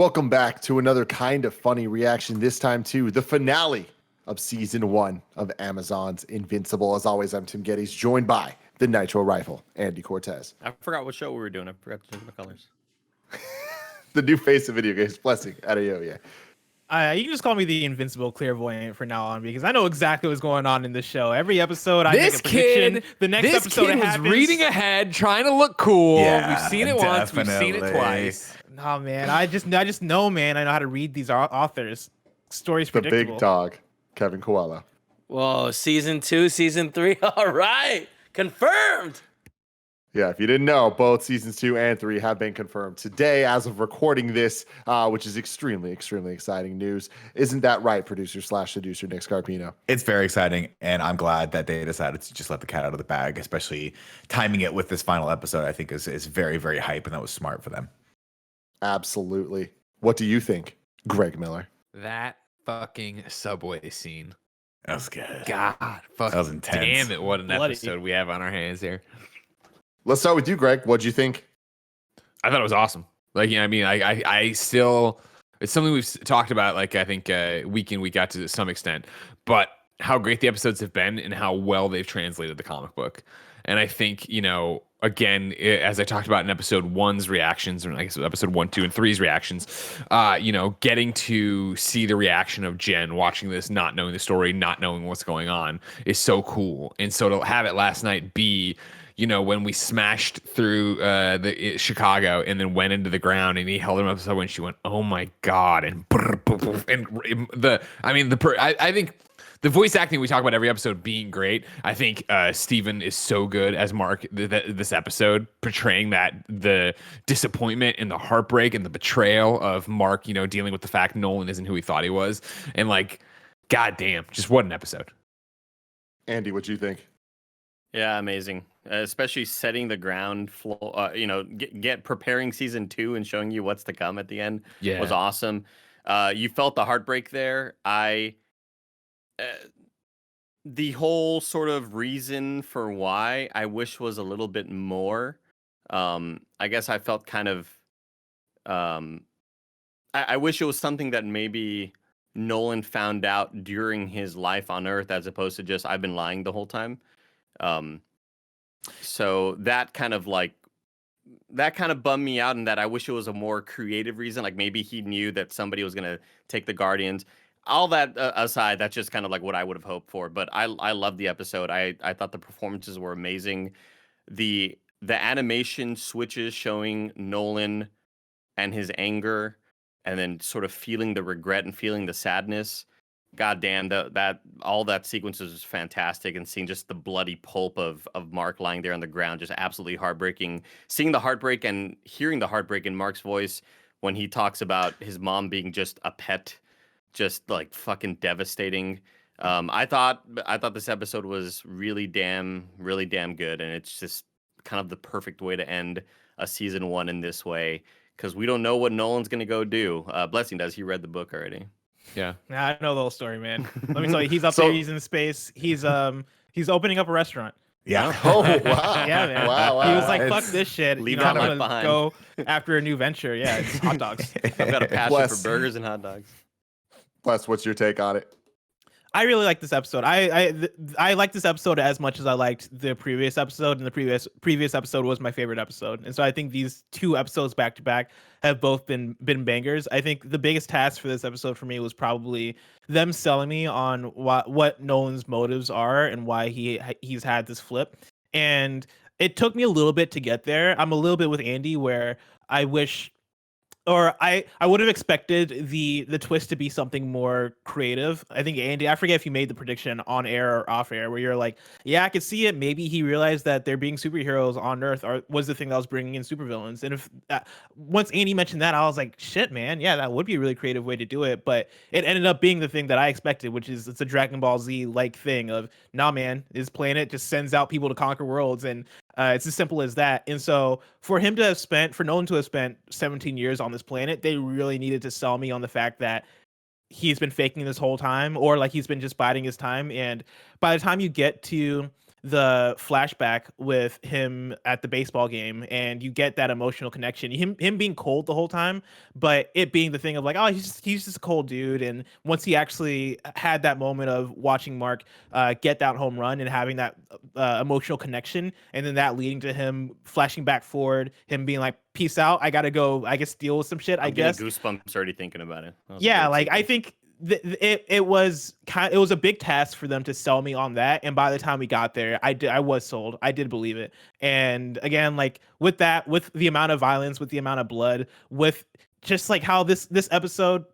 Welcome back to another kind of funny reaction, this time to the finale of season 1 of Amazon's Invincible. As always, I'm Tim Gettys, joined by the Nitro Rifle, Andy Cortez. I forgot what show we were doing. I forgot to change my colors. The new face of video games, Blessing Adeoye. You can just call me the Invincible Clairvoyant from now on because I know exactly what's going on in this show. Every episode, I make a prediction. The next episode, kid was reading ahead, trying to look cool. We've seen it once. We've seen it twice. No, man. I just know, man. I know how to read these authors. Stories The predictable. big dog, Kevin Koala. Whoa, season 2, season 3. All right, confirmed. Yeah, if you didn't know, both seasons 2 and 3 have been confirmed today as of recording this, which is extremely, extremely exciting news. Isn't that right, producer/seducer Nick Scarpino? It's very exciting, and I'm glad that they decided to just let the cat out of the bag, especially timing it with this final episode. I think is very, very hype, and that was smart for them. Absolutely. What do you think, Greg Miller? That fucking subway scene. That was good. God, fuck. That was intense. Damn it, what an Bloody. episode we have on our hands here. Let's start with you, Greg. What'd you think? I thought it was awesome. Like, you know, I mean, I still, it's something we've talked about, like, I think week in, week out to some extent, but how great the episodes have been and how well they've translated the comic book. And I think, you know, again, as I talked about in episode 1's reactions, or I guess episode 1, 2, and 3's reactions, you know, getting to see the reaction of Jen watching this, not knowing the story, not knowing what's going on is so cool. And so to have it last night be, you know, when we smashed through Chicago and then went into the ground and he held him up so when she went, oh my God. And I think the voice acting we talk about every episode being great. I think Steven is so good as Mark this episode, portraying that the disappointment and the heartbreak and the betrayal of Mark, you know, dealing with the fact Nolan isn't who he thought he was. And like, goddamn, just what an episode. Andy, what'd you think? Yeah, amazing. Especially setting the ground floor. You know, get preparing season 2 and showing you what's to come at the end was awesome. You felt the heartbreak there. The whole sort of reason for why I wish was a little bit more. I guess I felt kind of. I wish it was something that maybe Nolan found out during his life on Earth, as opposed to just I've been lying the whole time. So that kind of bummed me out, in that I wish it was a more creative reason. Like maybe he knew that somebody was gonna take the Guardians. All that aside, that's just kind of like what I would have hoped for. But I loved the episode. I thought the performances were amazing. The animation switches showing Nolan and his anger, and then sort of feeling the regret and feeling the sadness. God damn, that all that sequence was fantastic, and seeing just the bloody pulp of Mark lying there on the ground, just absolutely heartbreaking. Seeing the heartbreak and hearing the heartbreak in Mark's voice when he talks about his mom being just a pet, just like fucking devastating. I thought this episode was really damn good, and it's just kind of the perfect way to end a season 1 in this way, because we don't know what Nolan's gonna go do. Blessing does. He read the book already. Yeah. Nah, I know the whole story, man. Let me tell you, he's up there. He's in space. He's opening up a restaurant. Yeah. Oh, wow. Yeah, man. Wow. He was like, "Fuck this shit. Leave I'm my life gonna behind." go after a new venture." Yeah, it's hot dogs. I've got a passion Bless. for burgers and hot dogs. Plus, what's your take on it? I really like this episode. I like this episode as much as I liked the previous episode, and the previous episode was my favorite episode. And so I think these 2 episodes back to back have both been bangers. I think the biggest task for this episode for me was probably them selling me on what Nolan's motives are and why he's had this flip. And it took me a little bit to get there. I'm a little bit with Andy, where I wish, or I would have expected the twist to be something more creative. I think Andy, I forget if you made the prediction on air or off air, where you're like, yeah, I could see it. Maybe he realized that there being superheroes on Earth was the thing that was bringing in supervillains. And if once Andy mentioned that, I was like, shit, man, yeah, that would be a really creative way to do it. But it ended up being the thing that I expected, which is it's a Dragon Ball Z like thing of, nah, man, this planet just sends out people to conquer worlds, and it's as simple as that. And so for Nolan to have spent 17 years on this planet, they really needed to sell me on the fact that he's been faking this whole time, or like he's been just biding his time. And by the time you get to the flashback with him at the baseball game, and you get that emotional connection. Him being cold the whole time, but it being the thing of like, oh, he's just a cold dude. And once he actually had that moment of watching Mark get that home run and having that emotional connection, and then that leading to him flashing back forward, him being like, peace out, I gotta go, I guess deal with some shit. I'm getting goosebumps already thinking about it. Yeah, like I think it was a big task for them to sell me on that, and by the time we got there, I was sold. I did believe it. And again, like with the amount of violence, with the amount of blood, with just like how this episode,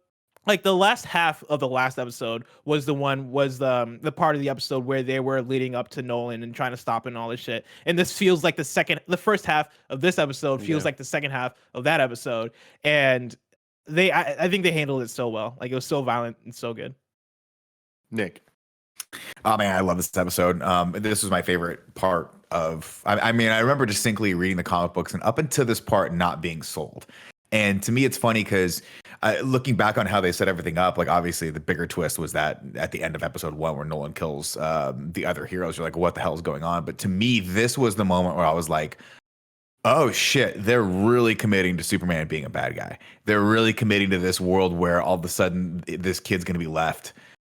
like the last half of the last episode was the part of the episode where they were leading up to Nolan and trying to stop and all this shit. And this feels like the first half of this episode feels like the second half of that episode. And I think they handled it so well. Like it was so violent and so good. Nick. Oh man, I love this episode. This was my favorite part of. I mean, I remember distinctly reading the comic books and up until this part not being sold. And to me, it's funny because looking back on how they set everything up, like obviously the bigger twist was that at the end of episode 1 where Nolan kills the other heroes, you're like, what the hell is going on? But to me, this was the moment where I was like, oh shit, they're really committing to Superman being a bad guy. They're really committing to this world where all of a sudden this kid's going to be left,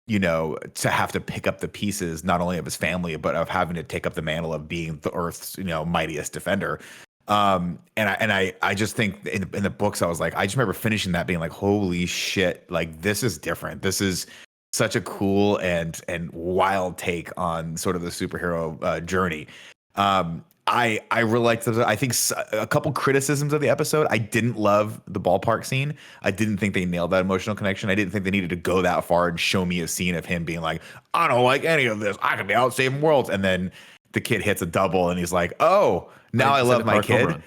you know, to have to pick up the pieces, not only of his family, but of having to take up the mantle of being the Earth's, you know, mightiest defender. And I just think in the books, I was like, I just remember finishing that being like, holy shit, like this is different. This is such a cool and wild take on sort of the superhero journey. I really liked this. I think a couple criticisms of the episode. I didn't love the ballpark scene. I didn't think they nailed that emotional connection. I didn't think they needed to go that far and show me a scene of him being like, I don't like any of this. I can be out saving worlds. And then the kid hits a double and he's like, oh, now I love my kid.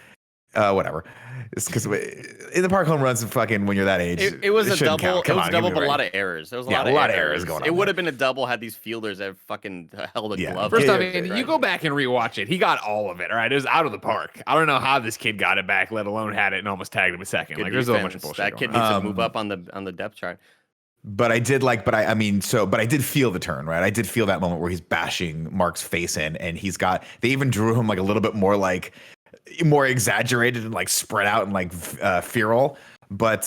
Whatever. It's because in the park home runs, fucking when you're that age, it was a double. Count. It was a double, but a lot of errors. There was a lot of errors going on. It would have been a double had these fielders have fucking held a glove. First off, you go back and rewatch it. He got all of it. All right, it was out of the park. I don't know how this kid got it back, let alone had it and almost tagged him a second. Good like there's a bunch of defense. bullshit. That kid needs to move up on the depth chart. But I did like, but I did feel the turn, right? I did feel that moment where he's bashing Mark's face in, and they even drew him like a little bit more like more exaggerated and like spread out and like feral. But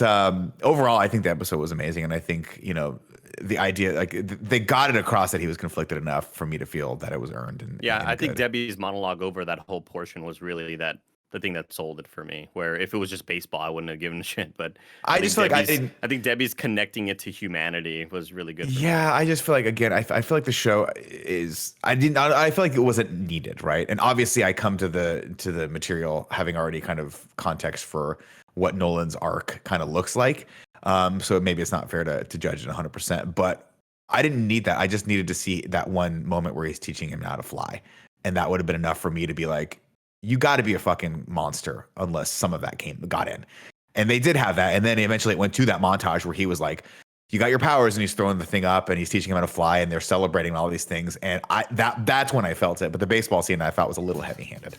overall, I think the episode was amazing, and I think, you know, the idea, like they got it across that he was conflicted enough for me to feel that it was earned. And I think Debbie's monologue over that whole portion was really the thing that sold it for me. Where if it was just baseball, I wouldn't have given a shit. But I think Debbie's connecting it to humanity was really good. Yeah, I just feel like, again, I feel like the show is. I feel like it wasn't needed, right? And obviously, I come to the material having already kind of context for what Nolan's arc kind of looks like. So maybe it's not fair to judge it 100%. But I didn't need that. I just needed to see that one moment where he's teaching him how to fly, and that would have been enough for me to be like, you got to be a fucking monster unless some of that got in. And they did have that. And then eventually it went to that montage where he was like, you got your powers, and he's throwing the thing up and he's teaching him how to fly, and they're celebrating all these things. And that's when I felt it. But the baseball scene I thought was a little heavy handed.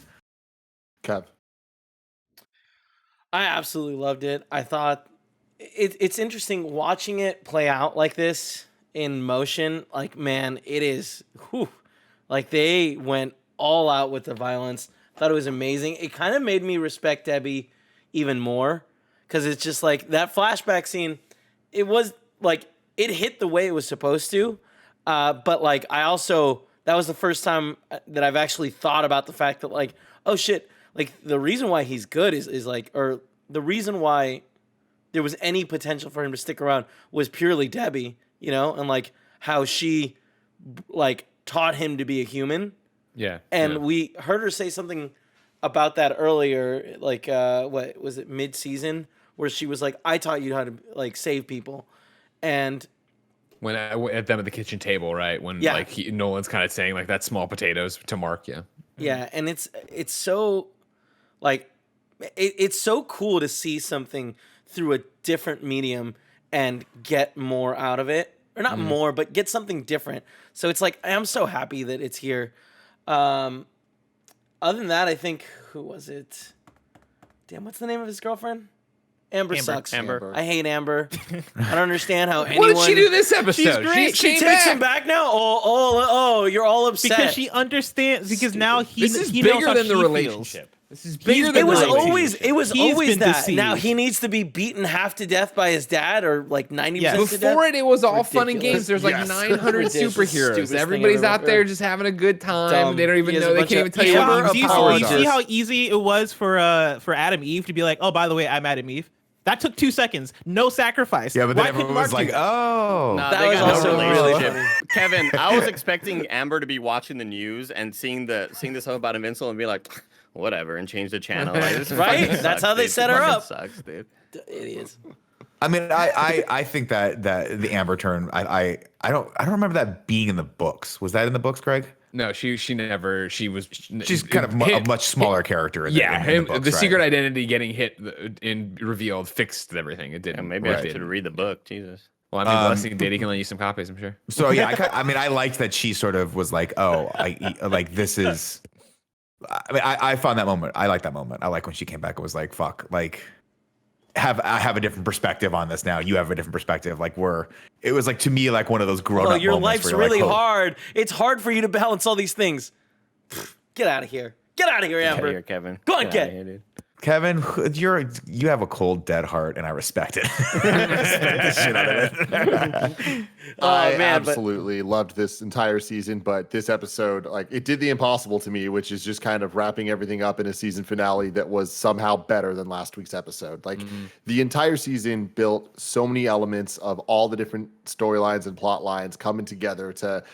Kev. I absolutely loved it. I thought it's interesting watching it play out like this in motion. Like, man, it is, like they went all out with the violence. Thought it was amazing. It kind of made me respect Debbie even more, because it's just like that flashback scene. It was like it hit the way it was supposed to, but like that was the first time that I've actually thought about the fact that like, oh shit, like the reason why he's good is like, or the reason why there was any potential for him to stick around was purely Debbie, you know, and like how she like taught him to be a human. Yeah. And we heard her say something about that earlier, like what was it, mid-season, where she was like, I taught you how to like save people. And when at them at the kitchen table, right? When like Nolan's kind of saying like that's small potatoes to Mark, Yeah, and it's so like it's so cool to see something through a different medium and get more out of it. Or not more, but get something different. So it's like, I'm so happy that it's here. Other than that, I think, who was it? Damn, what's the name of his girlfriend? Amber sucks. Amber. I hate Amber. I don't understand how anyone. What did she do this episode? great. She came takes back. him back now. Oh, you're all upset. Because she understands. Because now he This is he knows bigger how than the she relationship. This is He's bigger been than It was the relationship. always He's been that. deceived. Now he needs to be beaten half to death by his dad, or like 90% Yes. to death. Before it was all fun and Ridiculous. games. There's like Yes. 900 Ridiculous. superheroes. Stupidest Everybody's thing I've out ever there heard. just having a good time. Dumb. They don't even He has know. a They bunch can't of even tell you Amber what Do his you, powers you are. see how easy it was for Adam Eve to be like, oh, by the way, I'm Adam Eve? That took 2 seconds. No sacrifice. Yeah, but then Why couldn't everyone was Mark like, do that? oh. Nah, That they was got also no really relationship. funny. Kevin, I was expecting Amber to be watching the news and seeing this stuff about Invincible and be like, whatever, and change the channel. Like, this Right? fucking That's sucks, how they dude. set This her fucking up. Sucks, dude. Idiots. I mean, I think that the Amber turn, I don't remember that being in the books. Was that in the books, Greg? No, she never. She's Kind of a much smaller character. In the, Yeah, in him, the, books, the right? secret identity getting hit and revealed fixed everything. It Yeah, didn't. maybe I Right. should read the book. Jesus. Well, I mean, Blessing Daddy can lend you some copies. I'm sure. So yeah, I mean, I liked that she sort of was like, oh, like this is. I mean, I found that moment. I like that moment. I like when she came back and was like, fuck, like. I have a different perspective on this now. You have a different perspective. Like it was like to me like one of those grown up. Oh, your moments life's where you're really like, oh, hard. It's hard for you to balance all these things. Get out of here. Get out of here, Get out Amber. of here, Kevin. Go on, Get get. outta here, dude. Kevin, you have a cold, dead heart, and I respect it. Respect the shit out of it. I man, but- absolutely loved this entire season, but this episode, like, it did the impossible to me, which is just kind of wrapping everything up in a season finale that was somehow better than last week's episode. Like, the entire season built so many elements of all the different storylines and plot lines coming together to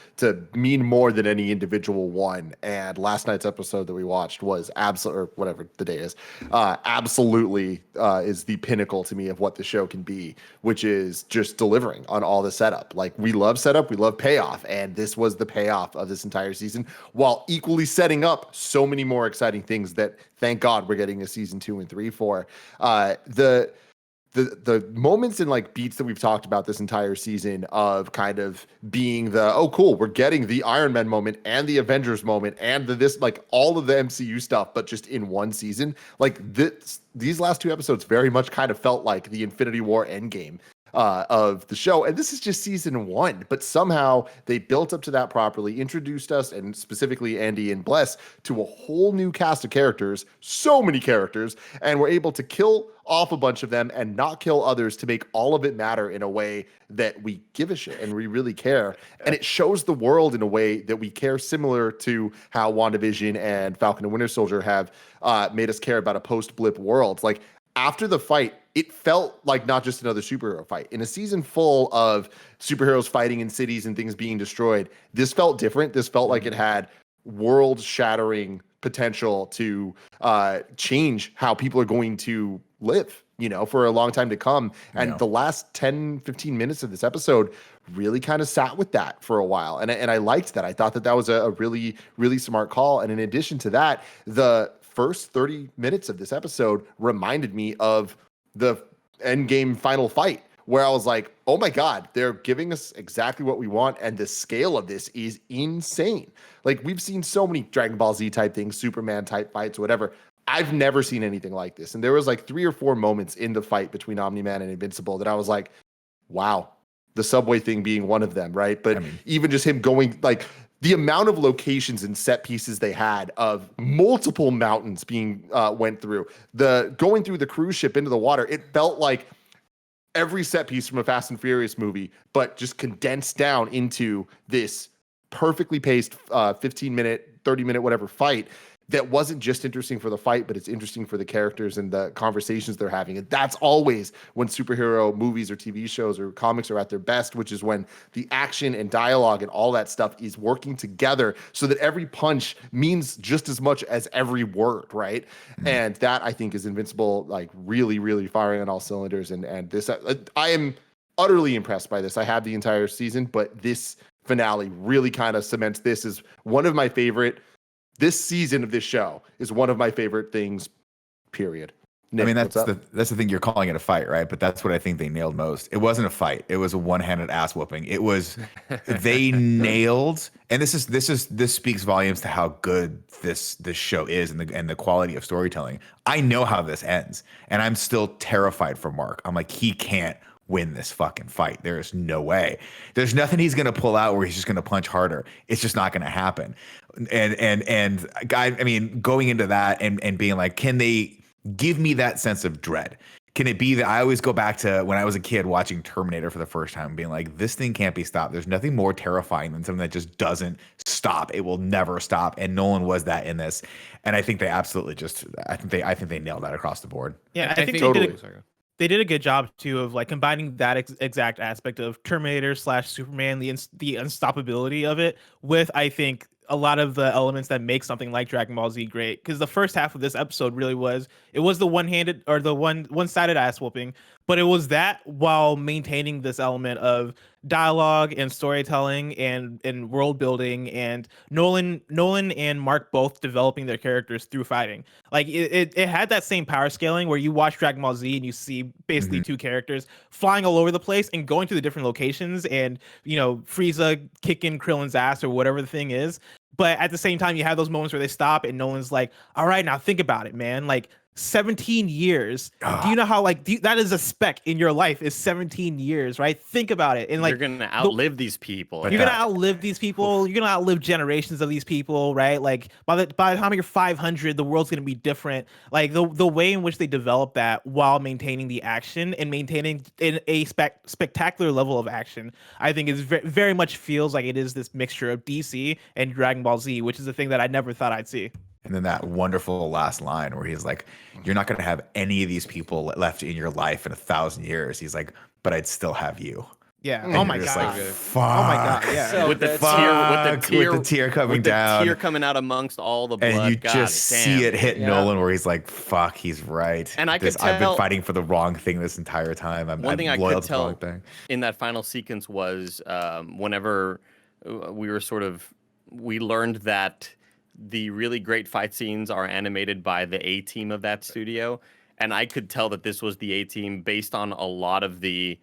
mean more than any individual one. And last night's episode that we watched was absolutely, or whatever the day is, absolutely is the pinnacle to me of what the show can be, which is just delivering on all the setup. Like, we love setup, we love payoff, and this was the payoff of this entire season, while equally setting up so many more exciting things that, thank God, we're getting a season 2 and 3 for. The moments and like beats that we've talked about this entire season of kind of being the, oh cool, we're getting the Iron Man moment and the Avengers moment and this, like, all of the MCU stuff, but just in one season. Like, these last 2 episodes very much kind of felt like the Infinity War Endgame of the show. And this is just season 1, but somehow they built up to that properly, introduced us, and specifically Andy and Bless, to a whole new cast of characters, so many characters, and we're able to kill off a bunch of them and not kill others to make all of it matter in a way that we give a shit and we really care. And it shows the world in a way that we care, similar to how WandaVision and Falcon and Winter Soldier have made us care about a post-blip world. Like, after the fight, it felt like not just another superhero fight. In a season full of superheroes fighting in cities and things being destroyed, this felt different. This felt like it had world-shattering potential to change how people are going to live, for a long time to come. And Yeah. the last 10, 15 minutes of this episode really kind of sat with that for a while. And I liked that. I thought that was a really, really smart call. And in addition to that, the first 30 minutes of this episode reminded me of the Endgame final fight, where I was like, oh my God, they're giving us exactly what we want. And the scale of this is insane. Like, we've seen so many Dragon Ball Z type things, Superman type fights, whatever. I've never seen anything like this. And there was like 3 or 4 moments in the fight between Omni-Man and Invincible that I was like, wow, the subway thing being one of them, right? But even just him going, like, the amount of locations and set pieces they had of multiple mountains being went through, the going through the cruise ship into the water, it felt like every set piece from a Fast and Furious movie, but just condensed down into this perfectly paced 15-minute, 30-minute, whatever fight that wasn't just interesting for the fight, but it's interesting for the characters and the conversations they're having. And that's always when superhero movies or TV shows or comics are at their best, which is when the action and dialogue and all that stuff is working together so that every punch means just as much as every word, right? And that, I think, is Invincible, like, really, really firing on all cylinders. And this, I am utterly impressed by this. I have the entire season, but this finale really kind of cements this as one of my favorite. This season of this show is one of my favorite things, period. Nick, I mean, what's that's up? the thing. You're calling it a fight, right? But that's what I think they nailed most. It wasn't a fight. It was a one-handed ass whooping. It was they nailed, and this speaks volumes to how good this show is and the quality of storytelling. I know how this ends, and I'm still terrified for Mark. I'm like, he can't win this fucking fight. There is no way. There's nothing he's gonna pull out where he's just gonna punch harder. It's just not gonna happen. And I mean, going into that and being like, can they give me that sense of dread? Can it be that I always go back to when I was a kid watching Terminator for the first time and being like, this thing can't be stopped. There's nothing more terrifying than something that just doesn't stop. It will never stop. And Nolan was that in this. And I think they absolutely I think they nailed that across the board. Yeah, I think Totally. they did a good job too of like combining that exact aspect of Terminator / Superman, the unstoppability of it, with I think a lot of the elements that make something like Dragon Ball Z great. Because the first half of this episode really was the one-handed or the one-sided ass whooping, but it was that while maintaining this element of dialogue and storytelling and world building, and Nolan and Mark both developing their characters through fighting. Like it had that same power scaling where you watch Dragon Ball Z and you see basically two characters flying all over the place and going to the different locations, and Frieza kicking Krillin's ass or whatever the thing is. But at the same time, you have those moments where they stop and Nolan's like, all right, now think about it, man. Like 17 years. Do you know how that is a speck in your life is 17 years, right? Think about it. And like you're gonna outlive these people. You're gonna outlive these people. You're gonna outlive generations of these people, right? Like by the time you're 500, the world's gonna be different. Like the way in which they develop that while maintaining the action and maintaining a spectacular level of action, I think is very much feels like it is this mixture of DC and Dragon Ball Z, which is a thing that I never thought I'd see. And then that wonderful last line where he's like, you're not going to have any of these people left in your life in 1,000 years. He's like, but I'd still have you. Yeah. And Oh my you're just god. like, fuck. Oh my god. Yeah. So with the good. tear coming with down. the tear coming out amongst all the blood. And you God just damn. see it hit Yeah. Nolan where he's like, fuck, he's right. And I could I've been tell- fighting for the wrong thing this entire time. One thing I loyal could to the wrong tell thing. in that final sequence was whenever we learned that the really great fight scenes are animated by the A team of that studio, and I could tell that this was the A team based on a lot of the.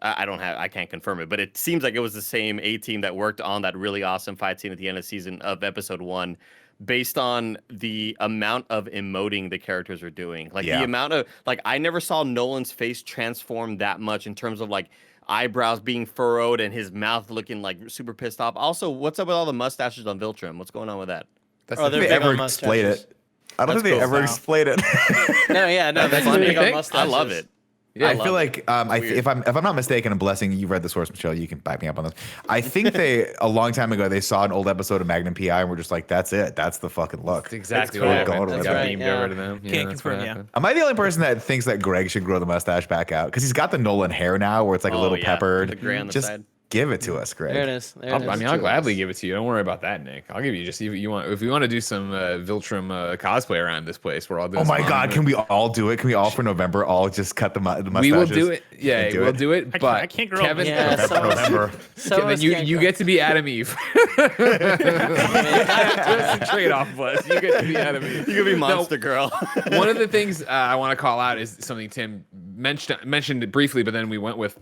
I can't confirm it, but it seems like it was the same A team that worked on that really awesome fight scene at the end of episode 1, based on the amount of emoting the characters are doing. Like the amount of I never saw Nolan's face transform that much in terms of eyebrows being furrowed and his mouth looking super pissed off. Also, what's up with all the mustaches on Viltrum? What's going on with that? That's Oh, the they're they big on ever explain mustaches. it. I don't That's think they cool ever now. explain it. No, that's funny big on thing. mustaches. I love it. Yeah, I love feel it. like Weird. if I'm not mistaken, I'm blessing. You read the source material. You can back me up on this. I think they a long time ago they saw an old episode of Magnum PI and were just like, "That's it. That's the fucking look." That's exactly That's what what happened. we're going It with. got That's beamed right, over yeah. to them. Can't that's what confirm, yeah. happened. Am I the only person that thinks that Greg should grow the mustache back out? Because he's got the Nolan hair now, where it's like a Oh, little yeah, peppered. the gray on the just side. give it to us, Greg. There it is. There it is. I mean, I'll gladly give it to you. Don't worry about that, Nick. I'll give you just if you want to do some Viltrum cosplay around this place. We're all doing. Oh my some God! Omni-Man. Can we all do it? Can we all for November all just cut the mustaches? We will do it. Yeah, And do we'll it? do it. But I can't grow up Kevin, Yeah, November. some of us- November. some of Kevin, us you can't you go. get to be Adam Eve. Just a trade-off, Buzz. You get to be Adam Eve. You could be Monster Girl. One of the things I want to call out is something Tim mentioned it briefly, but then we went with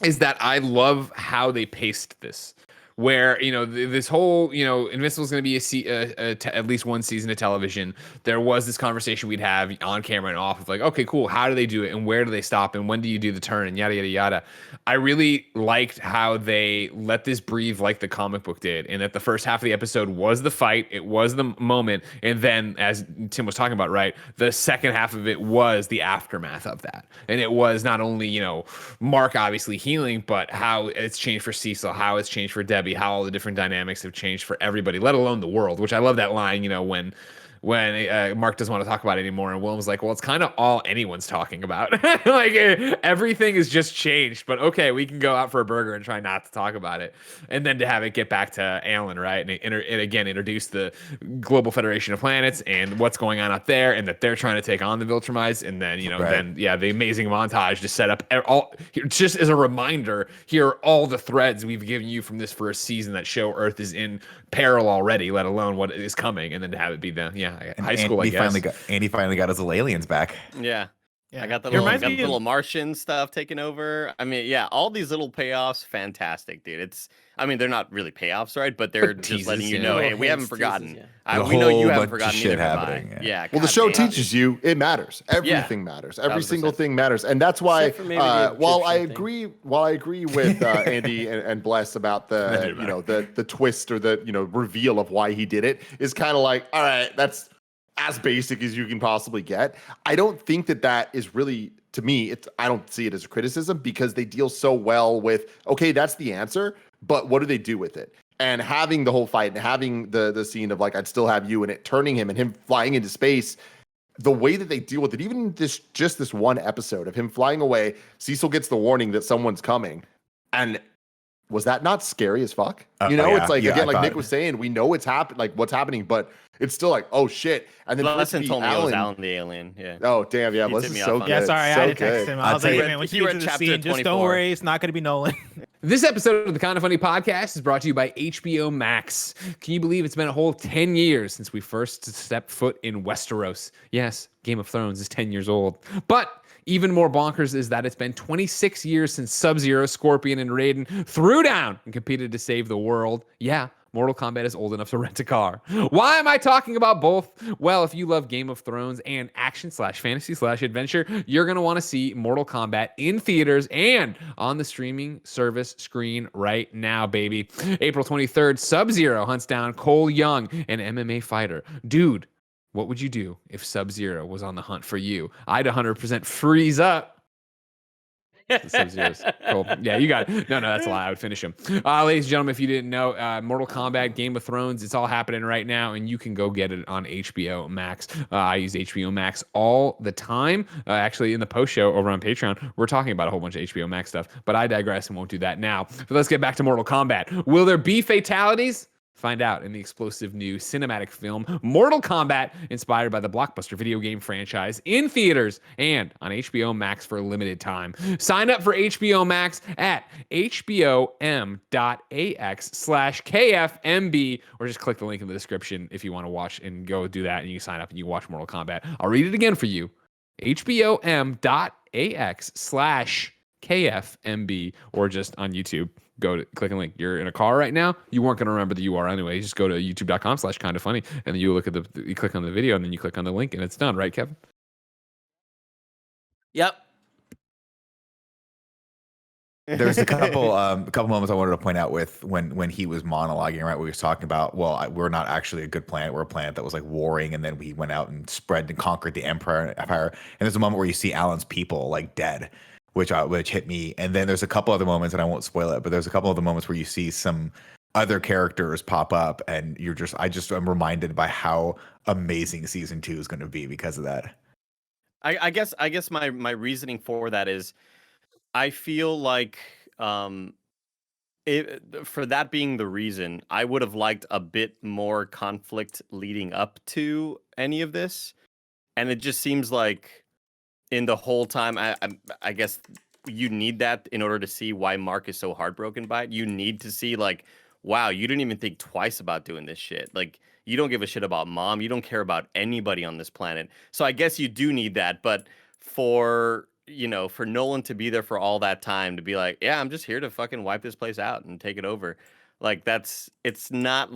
is that I love how they paced this. Where this whole Invincible is going to be at least one season of television. There was this conversation we'd have on camera and off of okay, cool. How do they do it, and where do they stop, and when do you do the turn, and yada yada yada. I really liked how they let this breathe like the comic book did, and that the first half of the episode was the fight, it was the moment, and then as Tim was talking about, right, the second half of it was the aftermath of that, and it was not only Mark obviously healing, but how it's changed for Cecil, how it's changed for Debbie, how all the different dynamics have changed for everybody, let alone the world, which I love that line, when Mark doesn't want to talk about it anymore, and Willem's like, well, it's kind of all anyone's talking about. Everything has just changed, but okay, we can go out for a burger and try not to talk about it. And then to have it get back to Alan, right? And it again introduce the Global Federation of Planets and what's going on out there, and that they're trying to take on the Viltrumites. And then, the amazing montage to set up all, just as a reminder, here are all the threads we've given you from this first season that show Earth is in peril already, let alone what is coming. And then to have it be Yeah, And high school. I guess. Andy finally got his little aliens back. Yeah. Yeah. I got the It little, reminds got me the of- little Martian stuff taken over. I mean, yeah, all these little payoffs, fantastic, dude. I mean, they're not really payoffs, right? But they're But just letting teases, you yeah. know, Little hey, we hints, haven't forgotten. teases, yeah. There's a We know you whole haven't bunch of forgotten, shit neither have I. happening, yeah. Yeah. Well, the God show damn, teaches dude. you it matters. Everything matters. Every 1000%. single thing matters, and that's why. Except for maybe the While I Egyptian thing. agree with Andy and Bless about That the didn't matter. the twist or the reveal of why he did it is kind of like, all right, that's as basic as you can possibly get. I don't think that is really, to me, I don't see it as a criticism because they deal so well with, okay, that's the answer, but what do they do with it? And having the whole fight and having the scene of like, I'd still have you, and it turning him and him flying into space, the way that they deal with it, even this one episode of him flying away, Cecil gets the warning that someone's coming. And was that not scary as fuck? Yeah. It's like, Yeah, again, I like thought- Nick was saying, we know it's happened, like what's happening, but it's still like, oh shit. And then for it to Lesson be told me it was Alan. Alan the alien. Yeah. Oh damn, yeah, He Bless tipped is me so off on good. Yeah, sorry, I so had to text good. him. I'd I was say like, it- man, when he you get read to the chapter scene, just don't 24. worry, it's not going to be Nolan. This episode of the Kind of Funny podcast is brought to you by HBO Max. Can you believe it's been a whole 10 years since we first stepped foot in Westeros? Yes, Game of Thrones is 10 years old. But even more bonkers is that it's been 26 years since Sub-Zero, Scorpion, and Raiden threw down and competed to save the world. Yeah, Mortal Kombat is old enough to rent a car. Why am I talking about both? Well, if you love Game of Thrones and action/fantasy/adventure, you're going to want to see Mortal Kombat in theaters and on the streaming service screen right now, baby. April 23rd, Sub-Zero hunts down Cole Young, an MMA fighter. Dude, what would you do if Sub-Zero was on the hunt for you? I'd 100% freeze up. Sub-Zero's cool. Yeah, you got it. No, that's a lie. I would finish him. Ladies and gentlemen, if you didn't know, Mortal Kombat, Game of Thrones, it's all happening right now, and you can go get it on HBO Max. I use HBO Max all the time. Actually, in the post show over on Patreon, we're talking about a whole bunch of HBO Max stuff, but I digress and won't do that now. But let's get back to Mortal Kombat. Will there be fatalities? Find out in the explosive new cinematic film Mortal Kombat, inspired by the blockbuster video game franchise, in theaters and on HBO Max for a limited time. Sign up for HBO Max at hbom.ax/KFMB, or just click the link in the description if you want to watch and go do that, and you can sign up and you watch Mortal Kombat. I'll read it again for you. hbom.ax/KFMB, or just on YouTube. Go to click a link. You're in a car right now. You weren't going to remember the URL anyway. You just go to youtube.com/kindafunny, and then you look at you click on the video, and then you click on the link, and it's done, right, Kevin? Yep. There's a couple moments I wanted to point out with when he was monologuing, right? Where he was talking about, well, we're not actually a good planet. We're a planet that was like warring, and then we went out and spread and conquered the empire. And there's a moment where you see Alan's people like dead, which hit me. And then there's a couple other moments, and I won't spoil it, but there's a couple other moments where you see some other characters pop up, and I'm reminded by how amazing season 2 is going to be because of that. I guess my reasoning for that is, I feel like for that being the reason, I would have liked a bit more conflict leading up to any of this, and it just seems like in the whole time, I guess you need that in order to see why Mark is so heartbroken by it. You need to see like, wow, you didn't even think twice about doing this shit. Like, you don't give a shit about mom. You don't care about anybody on this planet. So I guess you do need that. But for Nolan to be there for all that time, to be like, yeah, I'm just here to fucking wipe this place out and take it over. Like, it's not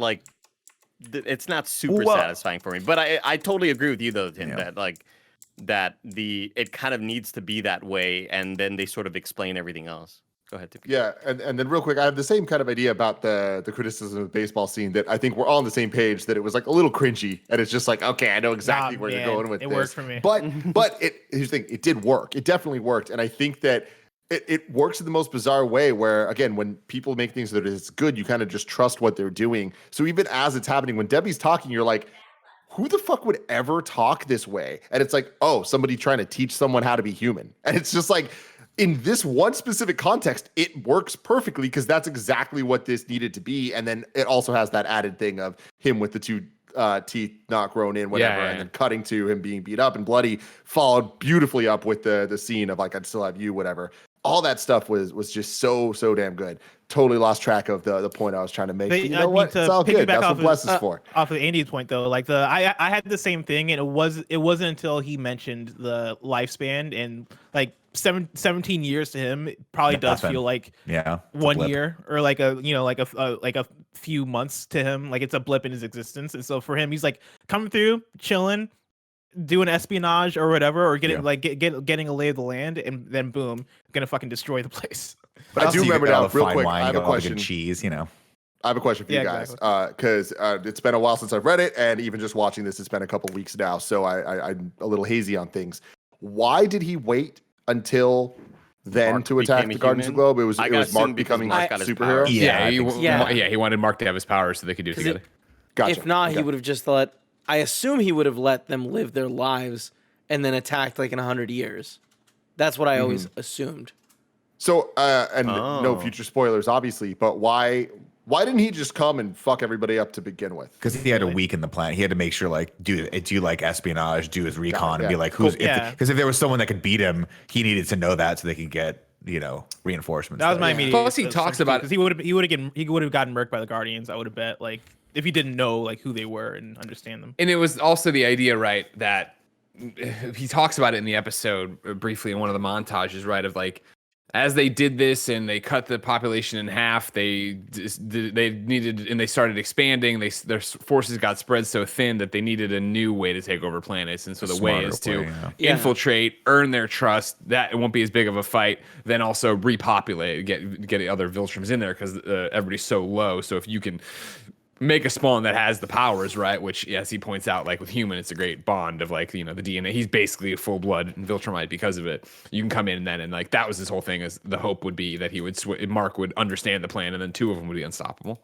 super satisfying for me. But I totally agree with you though, Tim, that it kind of needs to be that way, and then they sort of explain everything else. Go ahead, Tim. Yeah, and then real quick, I have the same kind of idea about the criticism of the baseball scene, that I think we're all on the same page, that it was like a little cringy, and it's just like, okay, I know exactly where you're going with this. It worked for me. But here's the thing, it did work. It definitely worked, and I think that it works in the most bizarre way, where again, when people make things that is good, you kind of just trust what they're doing. So even as it's happening, when Debbie's talking, you're like, who the fuck would ever talk this way? And it's like, oh, somebody trying to teach someone how to be human. And it's just like, in this one specific context, it works perfectly because that's exactly what this needed to be. And then it also has that added thing of him with the two teeth not grown in, whatever, and then cutting to him being beat up and bloody, followed beautifully up with the scene of like, I'd still have you, whatever. all that stuff was just so damn good. Totally lost track of the point I was trying to make. But you I know mean, what? to It's all good. piggyback That's off what of- Bless is for. Off of Andy's point though, like I had the same thing, and it wasn't until he mentioned the lifespan and like 17 years to him, it probably does Nothing. feel like Yeah. it's a 1 blip. year or like a few months to him. Like it's a blip in his existence, and so for him, he's like coming through, chilling, doing espionage or whatever, or getting getting a lay of the land, and then boom, gonna fucking destroy the place. But I Also, do you remember got all now, the real fine quick. wine, I have you a got all the question. good cheese, you know. I have a question for you Yeah, guys because it's been a while since I've read it, and even just watching this, it's been a couple weeks now, so I'm a little hazy on things. Why did he wait until then Mark to attack became the a Guardians of the human? Globe? It was I gotta Mark assume because becoming Mark a got his superhero. powers. Yeah, He wanted Mark to have his powers so they could do it 'Cause together. Gotcha. If not, he Okay. would have just let. I assume he would have let them live their lives and then attacked like in 100 years. That's what I always assumed. So, and no Oh. future spoilers, obviously, but why didn't he just come and fuck everybody up to begin with? Because he had to weaken the plan. He had to make sure, like, do like espionage, do his recon, and be yeah. like, who's Yeah. because if there was someone that could beat him, he needed to know that so they could get reinforcements. That was my Yeah. immediate. Plus, he talks about because he would have gotten murked by the Guardians. I would have bet, like, if he didn't know like who they were and understand them. And it was also the idea, right, that he talks about it in the episode briefly in one of the montages, right, of like, as they did this and they cut the population in half, they needed, and they started expanding. Their forces got spread so thin that they needed a new way to take over planets. And so the way smarter is to way, yeah. infiltrate, earn their trust. That it won't be as big of a fight. Then also repopulate, get other Viltroms in there because everybody's so low. So if you can make a spawn that has the powers, right? Which, as he points out, like with human, it's a great bond of like, the DNA. He's basically a full blood Viltromite because of it. You can come in and like that was his whole thing. Is the hope would be that he would Mark would understand the plan, and then two of them would be unstoppable.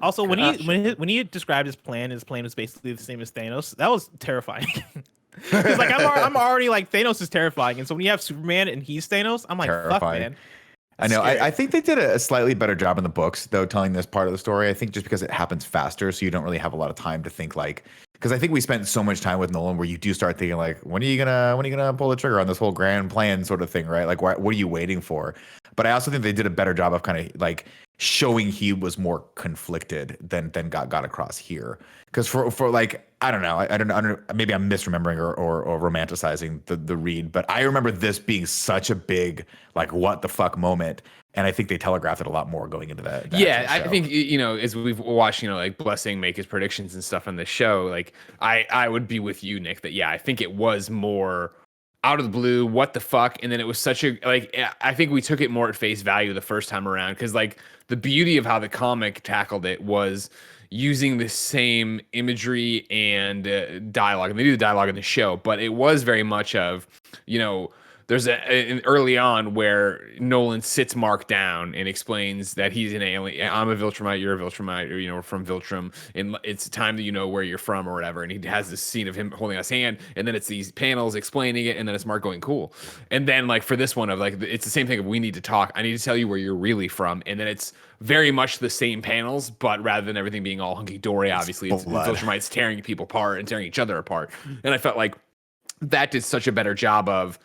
Also, when he described his plan was basically the same as Thanos. That was terrifying. Because like I'm already like Thanos is terrifying, and so when you have Superman and he's Thanos, I'm like, fuck, Terrifying. man. I know. Scary. I think they did a slightly better job in the books, though, telling this part of the story. I think just because it happens faster, so you don't really have a lot of time to think like. Because I think we spent so much time with Nolan, where you do start thinking like, when are you gonna pull the trigger on this whole grand plan sort of thing, right? Like, what are you waiting for? But I also think they did a better job of kind of like showing he was more conflicted than got across here. Because for like, I don't know, maybe I'm misremembering or romanticizing the read, but I remember this being such a big like what the fuck moment, and I think they telegraphed it a lot more going into that. Yeah, actual I show. think as we've watched, like Blessing make his predictions and stuff on the show, like I would be with you, Nick, that I think it was more out of the blue, what the fuck, and then it was such a like I think we took it more at face value the first time around, because like the beauty of how the comic tackled it was using the same imagery and dialogue, and they do the dialogue in the show, but it was very much of there's an early on where Nolan sits Mark down and explains that he's an alien. I'm a Viltromite, you're a Viltromite, or we're from Viltrum, and it's time that you know where you're from or whatever. And he has this scene of him holding his hand, and then it's these panels explaining it, and then it's Mark going cool. And then like for this one of like it's the same thing of we need to talk. I need to tell you where you're really from, and then it's very much the same panels, but rather than everything being all hunky dory, obviously it's Viltrumites tearing people apart and tearing each other apart. And I felt like that did such a better job of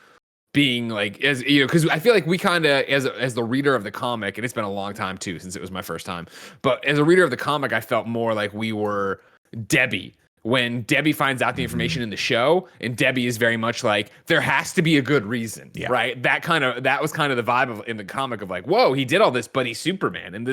being like, as because I feel like we kind of as the reader of the comic, and it's been a long time too since it was my first time, but as a reader of the comic, I felt more like we were Debbie when Debbie finds out the information in the show, and Debbie is very much like, there has to be a good reason, right? That was kind of the vibe in the comic of like, whoa, he did all this, but he's Superman, and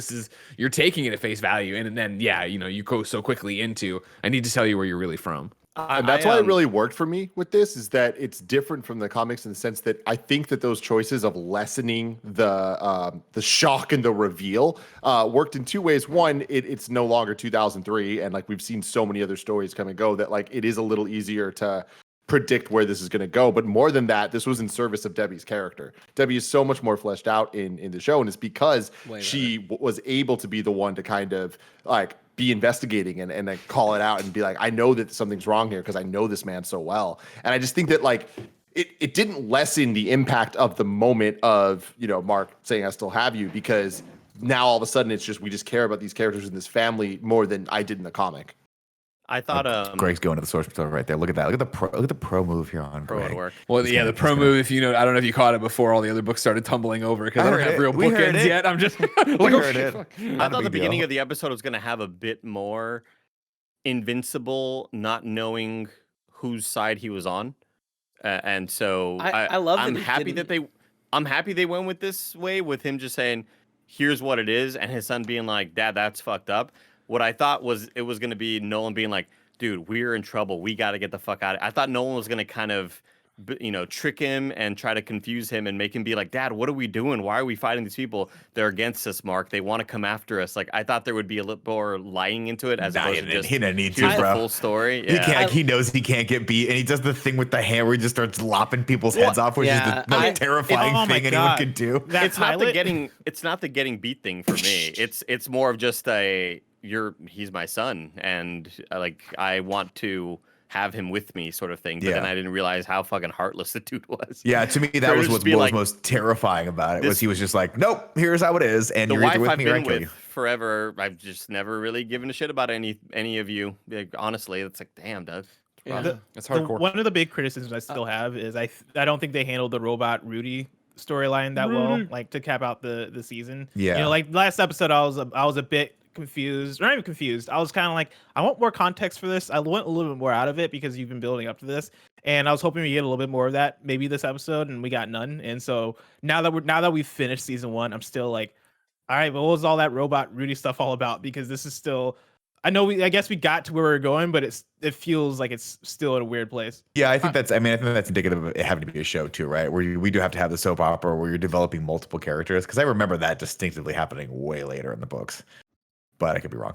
you're taking it at face value, and then you go so quickly into, I need to tell you where you're really from. And that's why it really worked for me with this, is that it's different from the comics in the sense that I think that those choices of lessening the shock and the reveal worked in two ways. One, it's no longer 2003, and like we've seen so many other stories come and go that like it is a little easier to predict where this is going to go. But more than that, this was in service of Debbie's character. Debbie is so much more fleshed out in the show, and it's because she was able to be the one to kind of like be investigating and then call it out and be like, I know that something's wrong here because I know this man so well. And I just think that like it didn't lessen the impact of the moment of, Mark saying I still have you, because now all of a sudden it's just, we just care about these characters in this family more than I did in the comic. I thought Greg's going to the source material right there. Look at that. Look at the pro move here on pro would Greg. work. Well, He's yeah, gonna- the pro he's gonna- move. If you know, I don't know if you caught it before all the other books started tumbling over because I don't heard have it. real We heard bookends it. yet. I'm just like, We oh, heard shit, it. fuck. I thought the beginning of the episode was going to have a bit more Invincible not knowing whose side he was on, and so I love that I'm he happy didn't- that I'm happy they went with this way with him just saying, "Here's what it is," and his son being like, "Dad, that's fucked up." What I thought was it was going to be Nolan being like, "Dude, we're in trouble. We got to get the fuck out." I thought Nolan was going to kind of trick him and try to confuse him and make him be like, "Dad, what are we doing? Why are we fighting these people? They're against us, Mark. They want to come after us." Like, I thought there would be a little more lying into it as opposed to just he didn't need here's to, the bro. full story. He Yeah. can't. He knows he can't get beat, and he does the thing with the hand where he just starts lopping people's heads off, which yeah, is the most I- terrifying oh my thing anyone God. can do. That It's not the pilot? getting beat thing for me. It's more of just he's my son and like I want to have him with me sort of thing. But then Yeah. I didn't realize how fucking heartless the dude was. Yeah, to me that For was him to what be was like, most terrifying about it. Was this- he was just like, nope, here's how it is, and The you're either wife with I've me or I been kill with you. forever, I've just never really given a shit about any of you. Like, honestly, it's like, damn, Doug. Yeah. That's The- hardcore. one of the big criticisms I still have is I don't think they handled the robot Rudy storyline that well, like to cap out the season. Yeah. You know, like last episode, I was a bit confused, or not even confused. I was kind of like, I want more context for this. I want a little bit more out of it because you've been building up to this, and I was hoping we get a little bit more of that maybe this episode, and we got none. And so now that we've finished season 1, I'm still like, all right, but what was all that robot Rudy stuff all about? Because this is still, I guess we got to where we're going, but it feels like it's still in a weird place. Yeah, I think that's indicative of it having to be a show too, right? Where we do have to have the soap opera where you're developing multiple characters. Because I remember that distinctively happening way later in the books, but I could be wrong.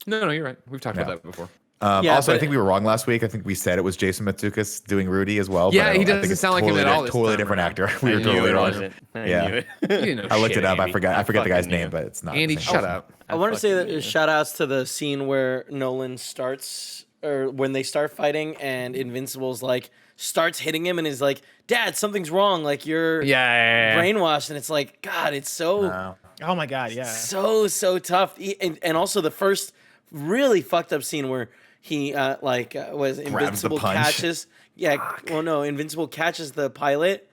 No, you're right. We've talked Yeah. about that before. Yeah, Also, I but- think we were wrong last week. I think we said it was Jason Matsukas doing Rudy as well. Yeah, but I he don't- I doesn't think it's sound like him at all this Totally time different around. actor. We I were knew totally it wrong. wasn't. I Yeah. knew it. You didn't know I looked shit, it up. I Andy. forgot the guy's fucking name, knew. but it's not. Andy, the same shut person. up. I want to say fucking that knew. shout outs to the scene where Nolan starts or when they start fighting and Invincible's like starts hitting him and is like, "Dad, something's wrong. Like you're Yeah. brainwashed." And it's like, God, it's so No. Oh my god, yeah. so tough. And also the first really fucked up scene where he was Invincible punch. catches. Yeah, well no, Invincible catches the pilot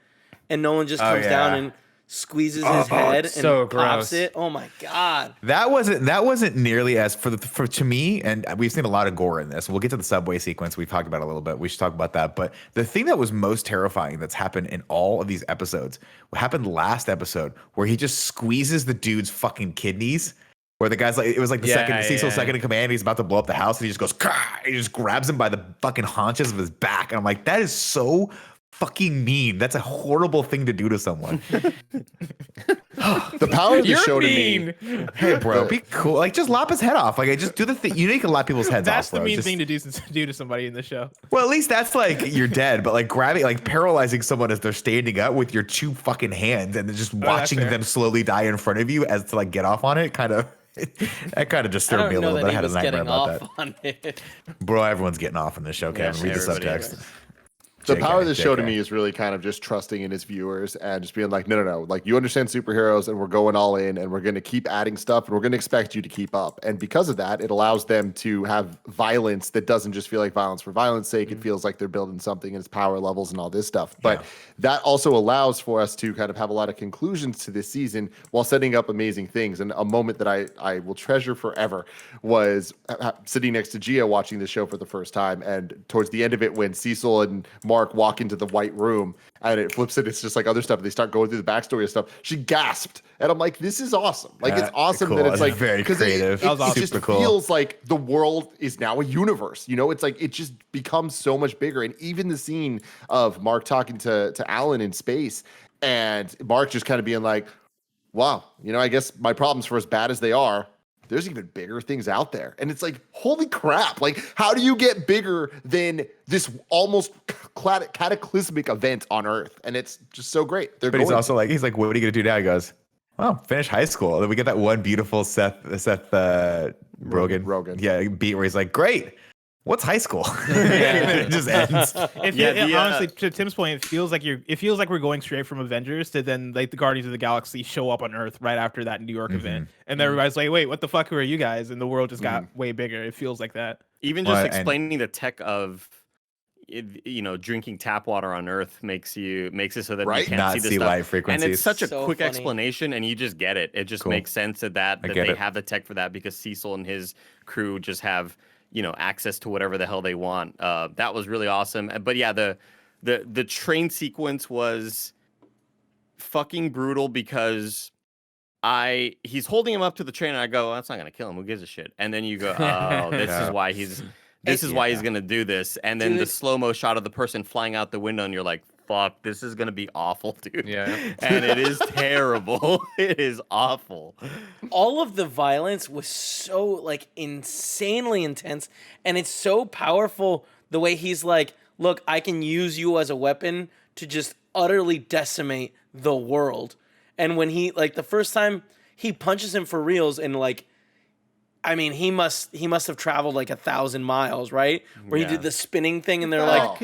and Nolan just Oh, comes down yeah. and squeezes his head and so pops gross. it. Oh my god. That wasn't nearly as for to me, and we've seen a lot of gore in this. We'll get to the subway sequence. We've talked about it a little bit. We should talk about that. But the thing that was most terrifying that's happened in all of these episodes happened last episode, where he just squeezes the dude's fucking kidneys. Where the guy's like, it was like the Cecil's second in command. He's about to blow up the house, and he just goes, "Kah!" He just grabs him by the fucking haunches of his back, and I'm like, that is so fucking mean. That's a horrible thing to do to someone. The power of the You're show mean. to me. Hey, bro, be cool. Like, just lop his head off. Like, I just do the thing. You know, you can lop people's heads That's off, the bro. mean Just- thing to do to somebody in the show. Well, at least that's like you're dead, but like grabbing, like paralyzing someone as they're standing up with your two fucking hands and then just watching fair. them slowly die in front of you as to like get off on it, kind of. That kind of I disturbed don't me a know little that bit. I he had a was nightmare getting about off that. on it. Bro, everyone's getting off on this show, Kevin. Read the everybody subtext. is. The JK, power of the show to JK. me is really kind of just trusting in his viewers and just being like, no. Like, you understand superheroes and we're going all in and we're going to keep adding stuff and we're going to expect you to keep up. And because of that, it allows them to have violence that doesn't just feel like violence for violence sake. It feels like they're building something and it's power levels and all this stuff. But that also allows for us to kind of have a lot of conclusions to this season while setting up amazing things. And a moment that I will treasure forever was sitting next to Gia watching the show for the first time. And towards the end of it, when Cecil and Mark walk into the white room and it flips it, it's just like other stuff. They start going through the backstory of stuff. She gasped. And I'm like, this is awesome. Like, it's awesome cool. that it's That's like very 'cause creative. It, That was awesome. just Super cool. feels like the world is now a universe. You know, it's like it just becomes so much bigger. And even the scene of Mark talking to Alan in space and Mark just kind of being like, wow, you know, I guess my problems, for as bad as they are, there's even bigger things out there. And it's like, holy crap. Like, how do you get bigger than this almost cataclysmic event on Earth? And it's just so great. But he's also like, what are you gonna do now? He goes, well, finish high school. And then we get that one beautiful Seth Rogen. Rogen. Yeah, beat where he's like, great. what's high school? It just ends. Honestly, to Tim's point, it feels like we're going straight from Avengers to then like the Guardians of the Galaxy show up on Earth right after that New York event, and everybody's like, "Wait, what the fuck? Who are you guys?" And the world just got way bigger. It feels like that. Even just explaining the tech of, drinking tap water on Earth makes it so that you can't not see the see stuff. light frequencies. And it's such a So quick funny. explanation, and you just get it. It just Cool. makes sense that get they it. have the tech for that because Cecil and his crew just have access to whatever the hell they want. That was really awesome. But yeah, the train sequence was fucking brutal because he's holding him up to the train, and I go, that's not gonna kill him. Who gives a shit? And then you go, oh, this is why he's why he's gonna do this. And then the slow-mo shot of the person flying out the window, and you're like, fuck, this is gonna be awful, dude. Yeah. And it is terrible. It is awful. All of the violence was so like insanely intense, and it's so powerful the way he's like, look, I can use you as a weapon to just utterly decimate the world. And when he like the first time he punches him for reals, and like, I mean, he must have traveled like 1,000 miles, right? Where he did the spinning thing, and they're like,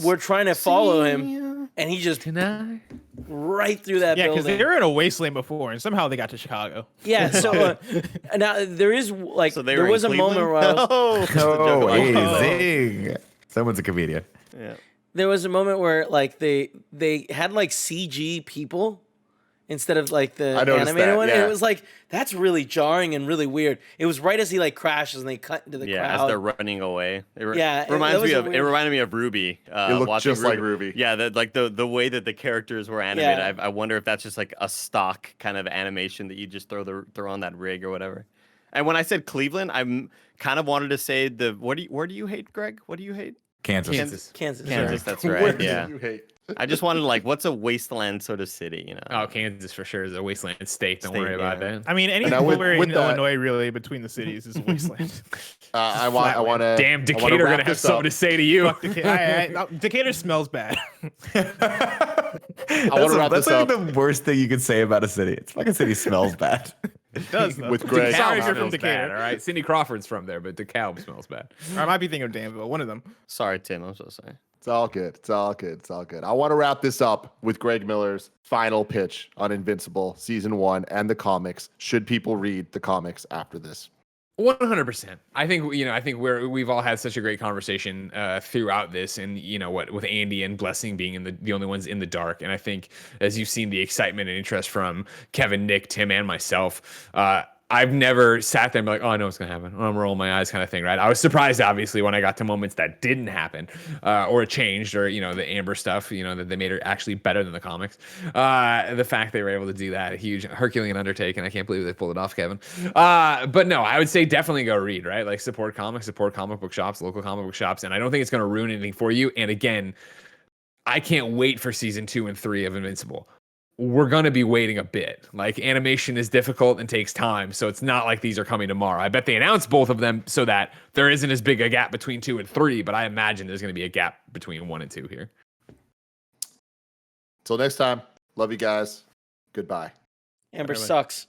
we're trying to follow him, and he just right through that Yeah, because building. they were in a wasteland before, and somehow they got to Chicago. Yeah, so now there is like So they there were was in a moment Cleveland? where Oh, Oh. zing. Someone's a comedian. Yeah. there was a moment where like they had like CG people instead of like the I noticed animated that, one. yeah. And it was like that's really jarring and really weird. It was right as he like crashes and they cut into the Yeah, as crowd. they're running away. Yeah, reminds that me was a of it weird- reminded me of Ruby. It looked watching just like Ruby. Yeah, the way that the characters were animated. Yeah. I wonder if that's just like a stock kind of animation that you just throw on that rig or whatever. And when I said Cleveland, I'm kind of wanted to say where do you hate, Greg? What do you hate? Kansas. Kansas. Kansas, that's What right. do Yeah. you hate? I just wanted what's a wasteland sort of city, Oh, Kansas for sure is a wasteland state. Don't State, worry about yeah. that. I mean, And I would- anywhere with in that- Illinois, really, between the cities is a wasteland. I want to. Damn, Decatur gonna have something to say to you. Decatur smells bad. I want to wrap That's this like up the worst thing you could say about a city. It's fucking city smells bad. It does, though. With Greg. Sorry DeKalb if you're from smells bad, Decatur. all right? Cindy Crawford's from there, but DeKalb smells bad. Or I might be thinking of Danville, one of them. Sorry, Tim. I'm so sorry. It's all good. It's all good. It's all good. I want to wrap this up with Greg Miller's final pitch on Invincible season 1 and the comics. Should people read the comics after this? 100%. I think we've all had such a great conversation throughout this, and with Andy and Blessing being the only ones in the dark, and I think as you've seen the excitement and interest from Kevin, Nick, Tim, and myself, I've never sat there and be like, oh, I know what's gonna happen. I'm rolling my eyes, kind of thing, right? I was surprised, obviously, when I got to moments that didn't happen, or it changed, or the Amber stuff, that they made her actually better than the comics. The fact they were able to do that, a huge Herculean undertaking. I can't believe they pulled it off, Kevin. But no, I would say definitely go read, right? Like support comics, support comic book shops, local comic book shops, and I don't think it's gonna ruin anything for you. And again, I can't wait for season 2 and 3 of Invincible. We're going to be waiting a bit. Like, animation is difficult and takes time, so it's not like these are coming tomorrow. I bet they announced both of them so that there isn't as big a gap between 2 and 3, but I imagine there's going to be a gap between 1 and 2 here. Till next time, love you guys. Goodbye. Amber Whatever. sucks.